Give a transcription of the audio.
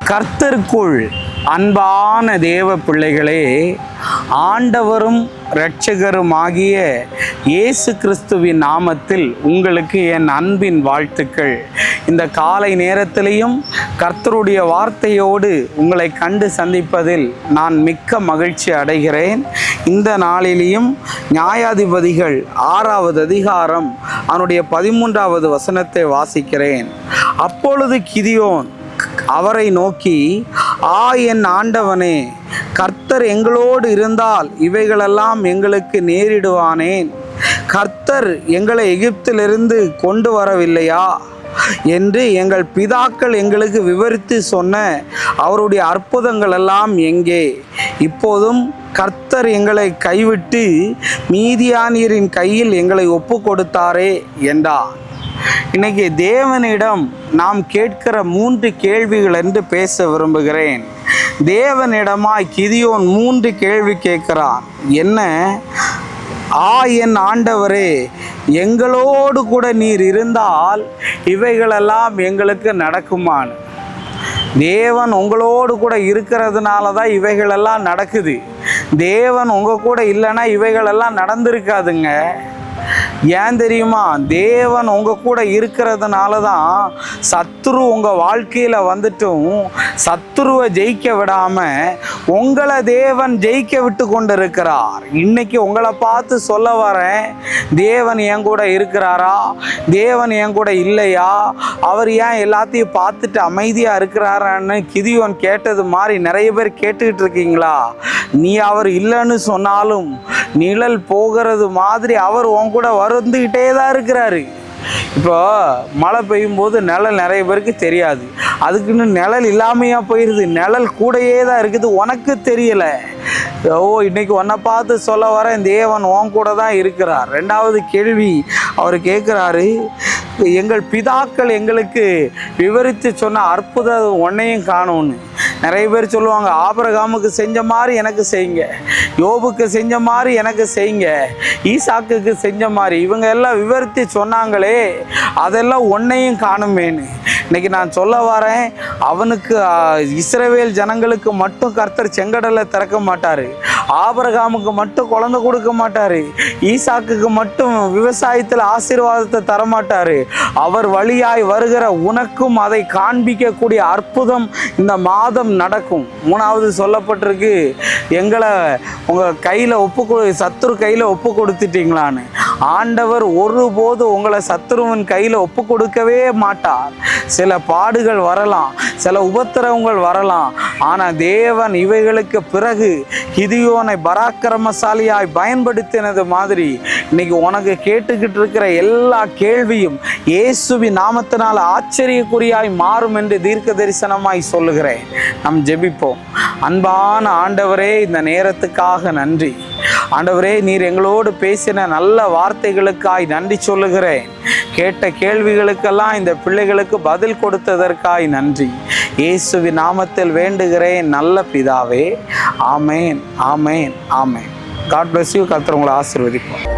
கர்த்தருக்குள் அன்பான தேவ பிள்ளைகளே, ஆண்டவரும் இரட்சகருமாகிய இயேசு கிறிஸ்துவின் நாமத்தில் உங்களுக்கு என் அன்பின் வாழ்த்துக்கள். இந்த காலை நேரத்திலையும் கர்த்தருடைய வார்த்தையோடு உங்களை கண்டு சந்திப்பதில் நான் மிக்க மகிழ்ச்சி அடைகிறேன். இந்த நாளிலேயும் நியாயாதிபதிகள் 6வது அதிகாரம் அவனுடைய 13வது வசனத்தை வாசிக்கிறேன். அப்பொழுது கிதியோன் அவரை நோக்கி, என் ஆண்டவனே, கர்த்தர் எங்களோடு இருந்தால் இவைகளெல்லாம் எங்களுக்கு நேரிடுவானேன்? கர்த்தர் எங்களை எகிப்திலிருந்து கொண்டு வரவில்லையா என்று எங்கள் பிதாக்கள் எங்களுக்கு விவரித்து சொன்ன அவருடைய அற்புதங்கள் எல்லாம் எங்கே? இப்போதும் கர்த்தர் எங்களை கைவிட்டு மீதியானியரின் கையில் எங்களை ஒப்பு கொடுத்தாரே என்றார். இன்னைக்கு தேவனிடம் நாம் கேட்கிற 3 கேள்விகள் என்று பேச விரும்புகிறேன். தேவனிடமாய் கிதியோன் 3 கேள்வி கேட்கிறான். என்ன? என் ஆண்டவரே, எங்களோடு கூட நீர் இருந்தால் இவைகளெல்லாம் எங்களுக்கு நடக்குமான்னு. தேவன் உங்களோடு கூட இருக்கிறதுனால தான் இவைகளெல்லாம் நடக்குது. தேவன் உங்கள் கூட இல்லைன்னா இவைகளெல்லாம் நடந்திருக்காதுங்க. ஏன் தெரியுமா? தேவன் உங்கள் கூட இருக்கிறதுனால தான் சத்துரு உங்கள் வாழ்க்கையில் வந்துட்டும் சத்துருவை ஜெயிக்க விடாமல் உங்களை தேவன் ஜெயிக்க விட்டு கொண்டு இருக்கிறார். இன்னைக்கு உங்களை பார்த்து சொல்ல வரேன், தேவன் என் கூட இருக்கிறாரா? தேவன் என் கூட இல்லையா? அவர் ஏன் எல்லாத்தையும் பார்த்துட்டு அமைதியாக இருக்கிறாரான்னு கிதியோன் கேட்டது மாதிரி நிறைய பேர் கேட்டுக்கிட்டு இருக்கீங்களா? நீ அவர் இல்லைன்னு சொன்னாலும் நிழல் போகிறது மாதிரி அவர் உன் கூட வந்துக்கிட்டே தான் இருக்கிறாரு. இப்போ மழை பெய்யும் போது நிழல் நிறைய பேருக்கு தெரியாது. அதுக்குன்னு நிழல் இல்லாமையா போயிடுது. நிழல் கூடயே தான் இருக்குது, உனக்கு தெரியலை. இன்னைக்கு உன்னை பார்த்து சொல்ல வரேன், தேவன் உன் கூட தான் இருக்கிறார். 2வது கேள்வி அவர் கேட்குறாரு, எங்கள் பிதாக்கள் எங்களுக்கு விவரித்து சொன்ன அற்புதம் உன்னையும் காணும்னு. நிறைய பேர் சொல்லுவாங்க, ஆபிரகாமுக்கு செஞ்ச மாதிரி எனக்கு செய்யுங்க, யோபுக்கு செஞ்ச மாதிரி எனக்கு செய்யுங்க, ஈசாக்குக்கு செஞ்ச மாதிரி. இவங்க எல்லாம் விவரித்து சொன்னாங்களே, அதெல்லாம் உன்னையும் காணுமேன்னு. இன்னைக்கு நான் சொல்ல வரேன், அவனுக்கு இஸ்ரவேல் ஜனங்களுக்கு மட்டும் கர்த்தர் செங்கடலை திறக்க மாட்டார், ஆபிரகாமுக்கு மட்டும் குழந்தை கொடுக்க மாட்டார், ஈசாக்குக்கு மட்டும் விவசாயத்தில் ஆசீர்வாதத்தை தரமாட்டார். அவர் வழியாய் வருகிற உனக்கும் அதை காண்பிக்கக்கூடிய அற்புதம் இந்த மாதம் நடக்கும். 3வது சொல்லப்பட்டிருக்கு, எங்களை உங்கள் கையில் சத்துரு கையில் ஒப்பு கொடுத்துட்டீங்களான்னு. ஆண்டவர் ஒருபோது உங்களை சத்துருவின் கையில் ஒப்பு கொடுக்கவே மாட்டார். சில பாடுகள் வரலாம், சில உபத்திரவங்கள் வரலாம். ஆனால் தேவன் இவைகளுக்கு பிறகு கிதியோனை பராக்கிரமசாலியாய் பயன்படுத்தினது மாதிரி இன்னைக்கு உனக்கு கேட்டுக்கிட்டு இருக்கிற எல்லா கேள்வியும் இயேசுவின் நாமத்தினால் ஆச்சரியக்குறியாய் மாறும் என்று தீர்க்க தரிசனமாய் சொல்லுகிறேன். நாம் ஜெபிப்போம். அன்பான ஆண்டவரே, இந்த நேரத்துக்காக நன்றி. ஆண்டவரே, நீர் எங்களோடு பேசின நல்ல வார்த்தைகளுக்காய் நன்றி சொல்லுகிறேன். கேட்ட கேள்விகளுக்கெல்லாம் இந்த பிள்ளைகளுக்கு பதில் கொடுத்ததற்காய் நன்றி. இயேசுவின் நாமத்தில் வேண்டுகிறேன் நல்ல பிதாவே. ஆமேன், ஆமேன், ஆமேன். God bless you. கர்த்தர் உங்களை ஆசீர்வதிப்பார்.